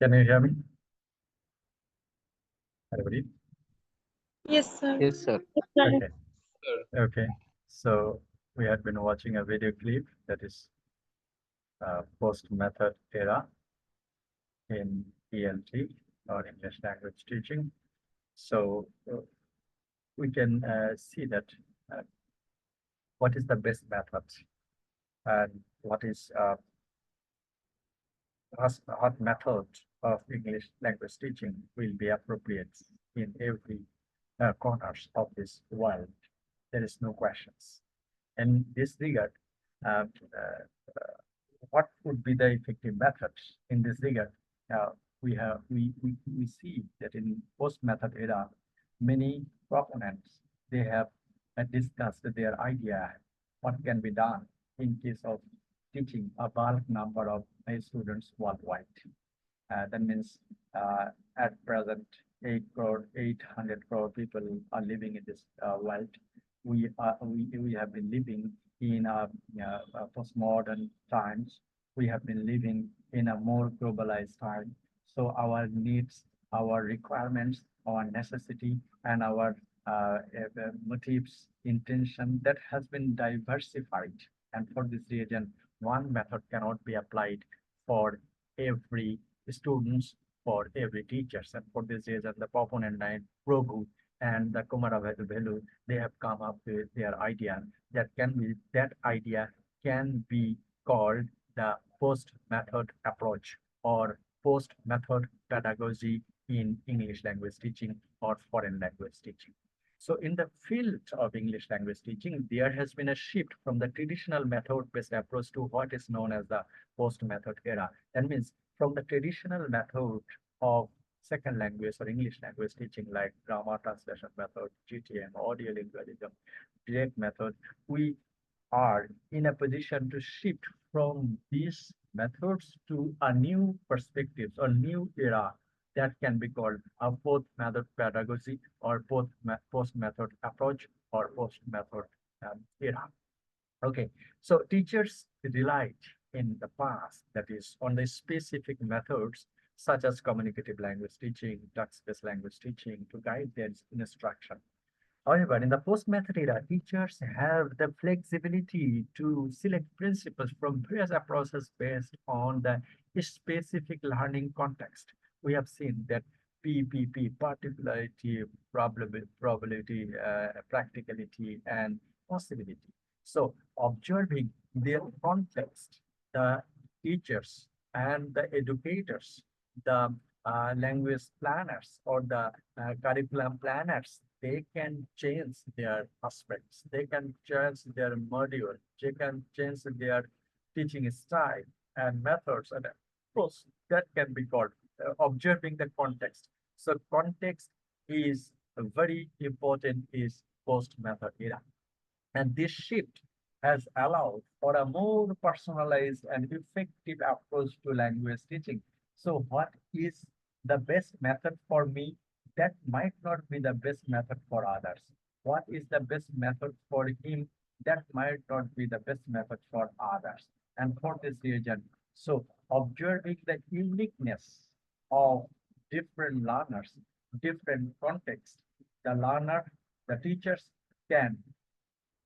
Can you hear me? Everybody? Yes, sir. Yes, sir. Okay. Okay. So we had been watching a video clip that is post-method era in ELT or English language teaching. So we can see that what is the best method and what method of English language teaching will be appropriate in every corners of this world. There is no questions. In this regard, uh, uh, what would be the effective methods in this regard? We see that in post-method era, many proponents they have discussed their idea what can be done in case of teaching a bulk number of students worldwide. That means at present 800 crore people are living in this world. We have been living in a postmodern times. We have been living in a more globalized time. So our needs, our requirements, our necessity, and our motives, intention that has been diversified. And for this reason, one method cannot be applied for every students, for every teachers. And for this reason, the proponent nine Prabhu and the Kumara Velu, they have come up with their idea that idea can be called the post method approach or post method pedagogy in English language teaching or foreign language teaching. So in the field of English language teaching, there has been a shift from the traditional method-based approach to what is known as the post-method era. That means from the traditional method of second language or English language teaching like grammar translation method, GTM, audio lingualism, direct method, we are in a position to shift from these methods to a new perspectives or new era that can be called a post method pedagogy or post method approach or post method era. Okay, so teachers relied in the past, that is, on the specific methods such as communicative language teaching, text-based language teaching to guide their instruction. However, in the post-method era, teachers have the flexibility to select principles from various approaches based on the specific learning context. We have seen that PPP, particularity, probability, practicality, and possibility. So, observing their context, the teachers and the educators, the language planners or the curriculum planners, they can change their aspects, they can change their module, they can change their teaching style and methods and approach. That can be called observing the context. So context is very important is post-method era. And this shift has allowed for a more personalized and effective approach to language teaching. So what is the best method for me? That might not be the best method for others. What is the best method for him? That might not be the best method for others. And for this reason, so observing the uniqueness of different learners, different contexts, the learner, the teachers can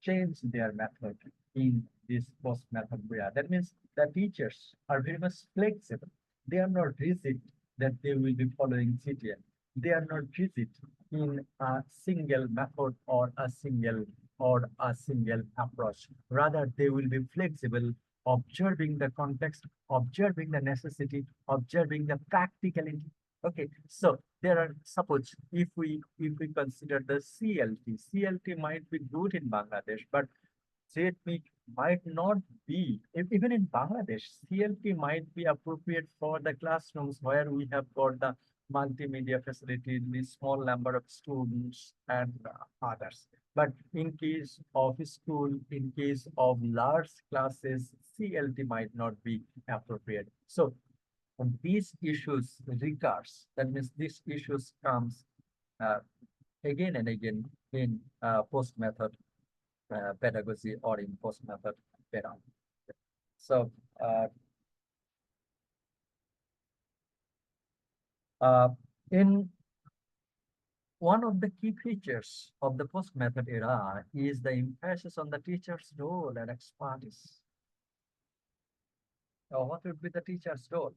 change their method in this post method era. That means the teachers are very much flexible. They are not rigid that they will be following CTN. They are not rigid in a single method or a single approach. Rather, they will be flexible, observing the context, observing the necessity, observing the practicality. Okay, so there are, suppose if we consider the CLT might be good in Bangladesh, but ZME might not be. Even in Bangladesh, CLT might be appropriate for the classrooms where we have got the multimedia facility, the small number of students and others. But in case of school, in case of large classes, CLT might not be appropriate. So these issues recurs. That means these issues comes uh, again and again in post method pedagogy or in post method pedagogy. So In one of the key features of the post-method era is the emphasis on the teacher's role and expertise. Now, what would be the teacher's role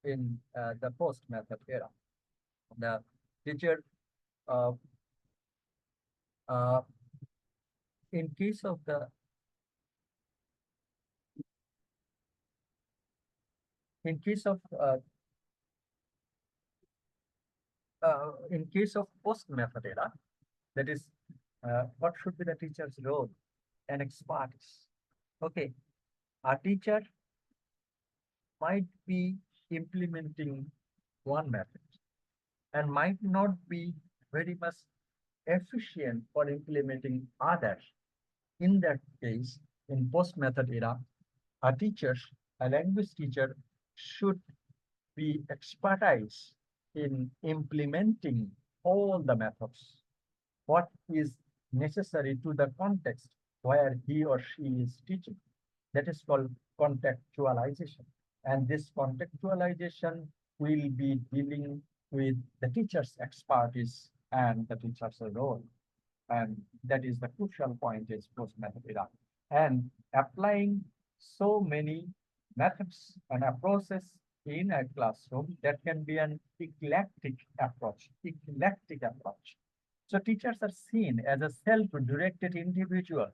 in the post-method era? The teacher, uh, uh, in case of the in case of post-method era, that is, what should be the teacher's role and expertise? Okay, a teacher might be implementing one method and might not be very much efficient for implementing others. In that case, in post-method era, a language teacher should be expertise in implementing all the methods. What is necessary to the context where he or she is teaching. That is called contextualization. And this contextualization will be dealing with the teacher's expertise and the teacher's role. And that is the crucial point is post-method era. And applying so many methods and approaches in a classroom, that can be an eclectic approach. So teachers are seen as a self-directed individual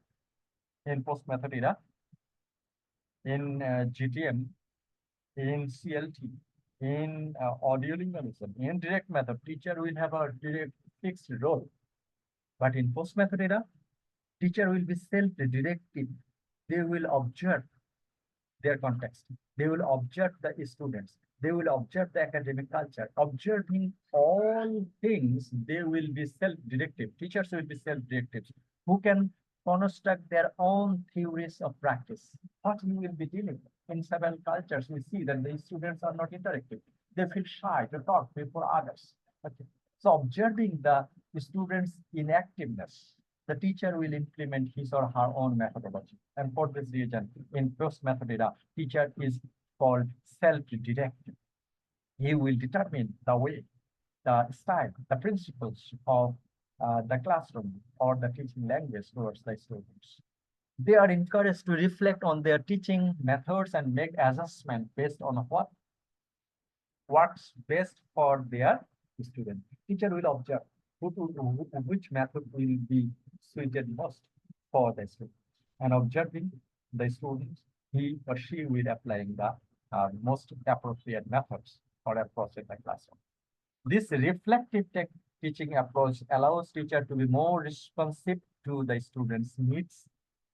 in post-method era, in GTM, in CLT, in audiolingualism, in direct method. Teacher will have a direct fixed role. But in post-method era, teacher will be self-directed. They will observe their context. They will observe the students. They will observe the academic culture. Observing all things, they will be self-directive. Teachers will be self-directive, who can construct their own theories of practice. What you will be dealing with. In several cultures, we see that the students are not interactive. They feel shy to talk before others. Okay. So observing the students' inactiveness, the teacher will implement his or her own methodology. And for this reason, in post-method era, teacher is called self-directed. He will determine the way, the style, the principles of the classroom or the teaching language towards the students. They are encouraged to reflect on their teaching methods and make adjustments based on what works best for their student. Teacher will observe which method will be suited most for the student. And observing the students, he or she will applying the most appropriate methods for approach in the classroom. This reflective teaching approach allows teacher to be more responsive to the students' needs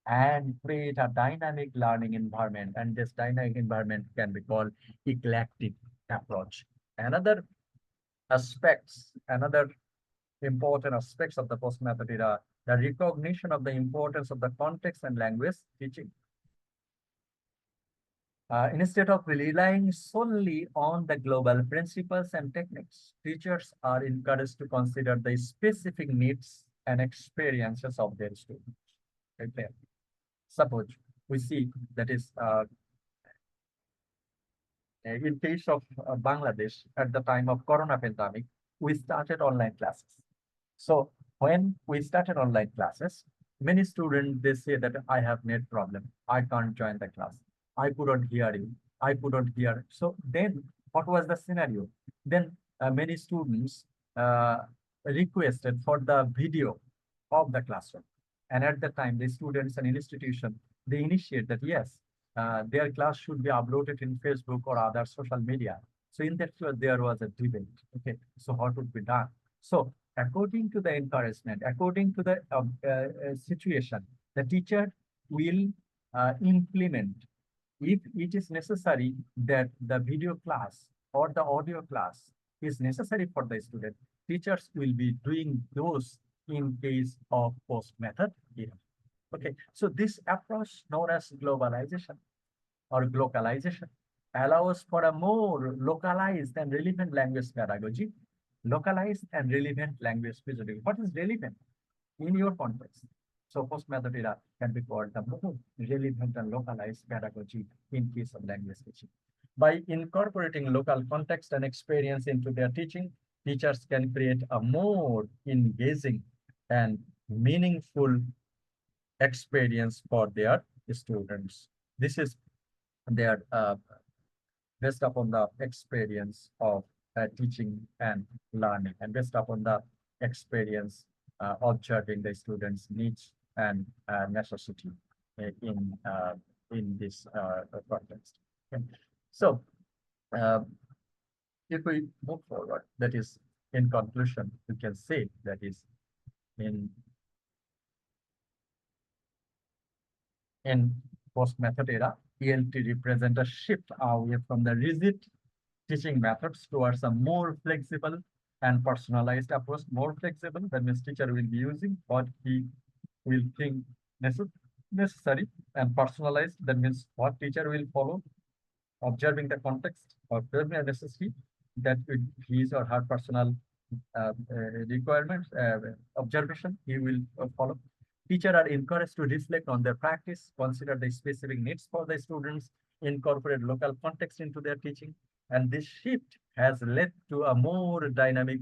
and create a dynamic learning environment. And this dynamic environment can be called eclectic approach. Another important aspects of the post-method era, the recognition of the importance of the context and language teaching. Instead of relying solely on the global principles and techniques, teachers are encouraged to consider the specific needs and experiences of their students. Okay. Suppose we see that is in case of Bangladesh at the time of Corona pandemic, we started online classes. So when we started online classes, many students, they say that I have net problem. I can't join the class. I couldn't hear you. I couldn't hear. So then what was the scenario? Then many students requested for the video of the classroom. And at the time, the students and institution, they initiate that, yes, their class should be uploaded in Facebook or other social media. So in that case, there was a debate. Okay, so what would be done? So according to the encouragement, according to the situation, the teacher will implement, if it is necessary that the video class or the audio class is necessary for the student, teachers will be doing those in case of post-method era. Okay, so this approach known as globalization or localization allows for a more localized and relevant language pedagogy. Localized and relevant language pedagogy. What is relevant in your context? So post-method era can be called the more relevant and localized pedagogy in case of language teaching. By incorporating local context and experience into their teaching, teachers can create a more engaging and meaningful experience for their students. This is their based upon the experience of teaching and learning, and based upon the experience observing the students' needs and necessity in this context. Okay. So, if we move forward, that is, in conclusion, we can say that is in post-method era, ELT represent a shift away from the rigid teaching methods towards a more flexible and personalized approach. More flexible, that means teacher will be using what he will think necessary, and personalized, that means what teacher will follow, observing the context, observing the necessity that with his or her personal requirements, observation, he will follow. Teachers are encouraged to reflect on their practice, consider the specific needs for the students, incorporate local context into their teaching. And this shift has led to a more dynamic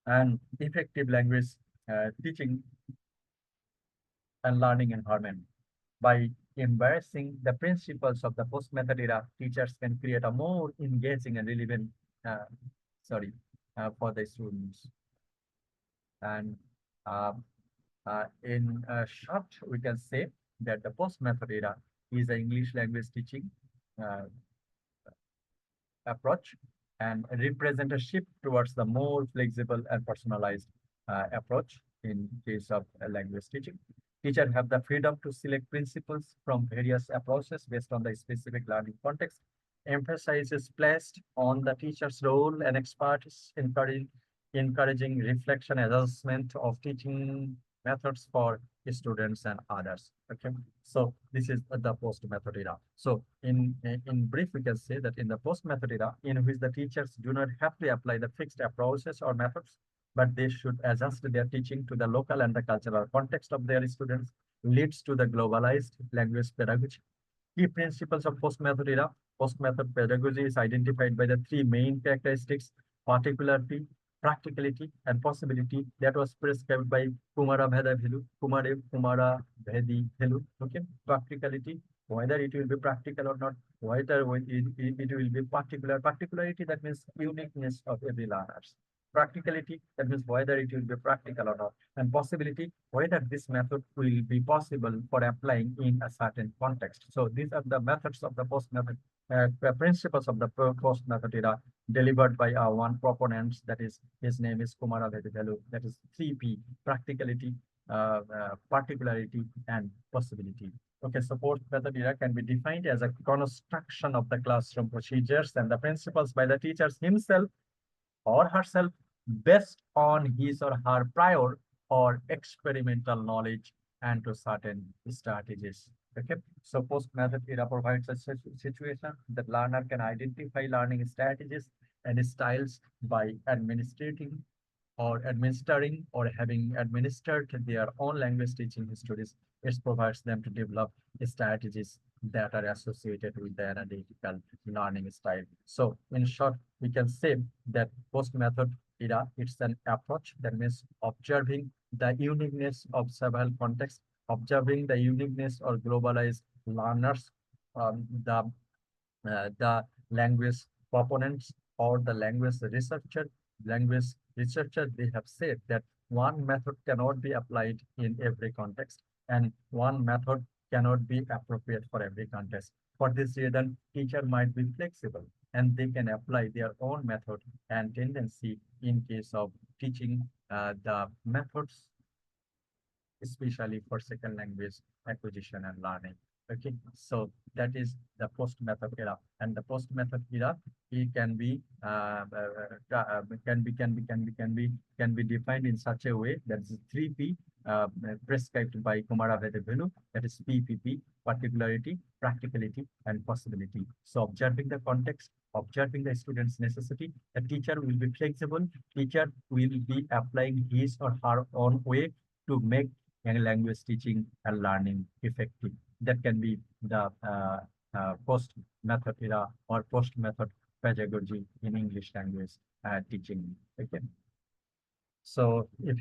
and effective language teaching and learning environment. By embracing the principles of the post-method era, teachers can create a more engaging and relevant, for the students. And in short, we can say that the post-method era is an English language teaching approach and represent a shift towards the more flexible and personalized approach in case of language teaching. Teachers have the freedom to select principles from various approaches based on the specific learning context. Emphasis is placed on the teacher's role and expertise, encouraging reflection, adjustment of teaching methods for students and others. Okay, so this is the post-method era. So in brief, we can say that in the post-method era, in which the teachers do not have to apply the fixed approaches or methods, but they should adjust their teaching to the local and the cultural context of their students, leads to the globalized language pedagogy. Key principles of post-method era. Post-method pedagogy is identified by the three main characteristics: particularity, practicality, and possibility, that was prescribed by Kumara Bhedi Velu. Okay, practicality, whether it will be practical or not, whether it will be particular. Particularity, that means uniqueness of every learners. Practicality, that means whether it will be practical or not, and possibility, whether this method will be possible for applying in a certain context. So these are the methods of the post-method, principles of the post-method era, delivered by our one proponent, that is, his name is Kumara Vedivelu. That is 3P: practicality, particularity, and possibility. Okay, so post-method era can be defined as a construction of the classroom procedures and the principles by the teachers himself or herself based on his or her prior or experimental knowledge and to certain strategies. Okay, so post-method era provides a situation that learner can identify learning strategies and styles by administering or having administered their own language teaching histories. It provides them to develop strategies that are associated with their analytical learning style. So in short, we can say that post-method era, it's an approach that means observing the uniqueness of several contexts, observing the uniqueness or globalized learners, the language proponents or the language researcher, they have said that one method cannot be applied in every context and one method cannot be appropriate for every context. For this reason, teacher might be flexible and they can apply their own method and tendency in case of teaching the methods, especially for second language acquisition and learning. Okay, so that is the post-method era, and the post-method era, it can be defined in such a way that is 3P prescribed by Kumara Vedivelu, that is PPP: particularity, practicality, and possibility. So observing the context, observing the student's necessity, the teacher will be flexible. Teacher will be applying his or her own way to make language teaching and learning effective. That can be the post method era or post method pedagogy in English language teaching. Okay. So if you